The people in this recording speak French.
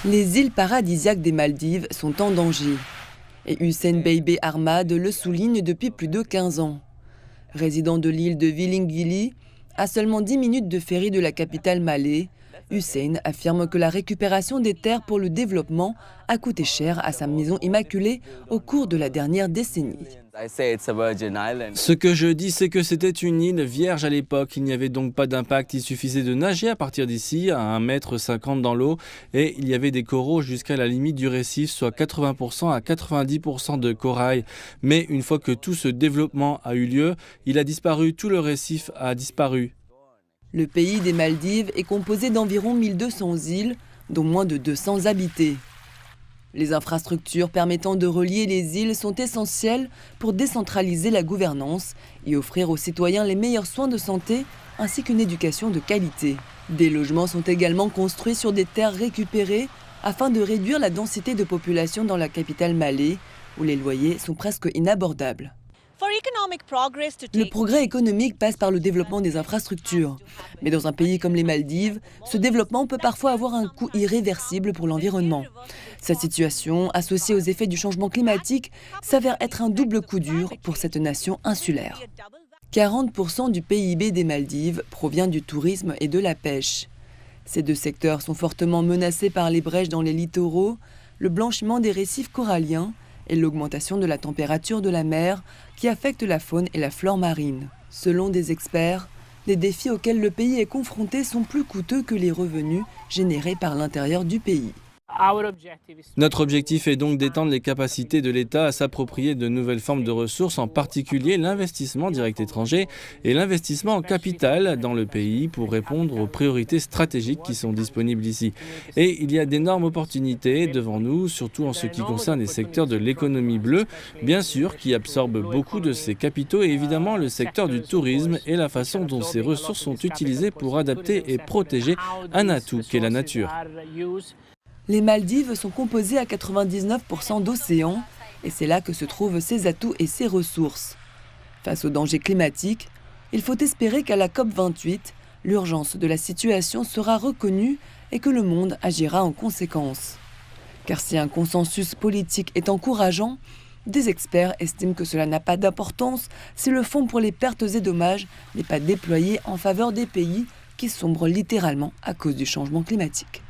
Les îles paradisiaques des Maldives sont en danger. Et Hussein Beibe Ahmad le souligne depuis plus de 15 ans. Résident de l'île de Vilingili, à seulement 10 minutes de ferry de la capitale Malé, Hussein affirme que la récupération des terres pour le développement a coûté cher à sa maison immaculée au cours de la dernière décennie. Ce que je dis, c'est que c'était une île vierge à l'époque. Il n'y avait donc pas d'impact. Il suffisait de nager à partir d'ici, à 1,50 m dans l'eau. Et il y avait des coraux jusqu'à la limite du récif, soit 80% à 90% de corail. Mais une fois que tout ce développement a eu lieu, il a disparu. Tout le récif a disparu. Le pays des Maldives est composé d'environ 1200 îles, dont moins de 200 habitées. Les infrastructures permettant de relier les îles sont essentielles pour décentraliser la gouvernance et offrir aux citoyens les meilleurs soins de santé ainsi qu'une éducation de qualité. Des logements sont également construits sur des terres récupérées afin de réduire la densité de population dans la capitale Malé, où les loyers sont presque inabordables. Le progrès économique passe par le développement des infrastructures. Mais dans un pays comme les Maldives, ce développement peut parfois avoir un coût irréversible pour l'environnement. Cette situation, associée aux effets du changement climatique, s'avère être un double coup dur pour cette nation insulaire. 40% du PIB des Maldives provient du tourisme et de la pêche. Ces deux secteurs sont fortement menacés par les brèches dans les littoraux, le blanchiment des récifs coralliens et l'augmentation de la température de la mer qui affecte la faune et la flore marine. Selon des experts, les défis auxquels le pays est confronté sont plus coûteux que les revenus générés par l'intérieur du pays. Notre objectif est donc d'étendre les capacités de l'État à s'approprier de nouvelles formes de ressources, en particulier l'investissement direct étranger et l'investissement en capital dans le pays pour répondre aux priorités stratégiques qui sont disponibles ici. Et il y a d'énormes opportunités devant nous, surtout en ce qui concerne les secteurs de l'économie bleue, bien sûr, qui absorbent beaucoup de ces capitaux, et évidemment le secteur du tourisme et la façon dont ces ressources sont utilisées pour adapter et protéger un atout qu'est la nature. Les Maldives sont composées à 99% d'océans et c'est là que se trouvent ses atouts et ses ressources. Face aux dangers climatiques, il faut espérer qu'à la COP28, l'urgence de la situation sera reconnue et que le monde agira en conséquence. Car si un consensus politique est encourageant, des experts estiment que cela n'a pas d'importance si le fonds pour les pertes et dommages n'est pas déployé en faveur des pays qui sombrent littéralement à cause du changement climatique.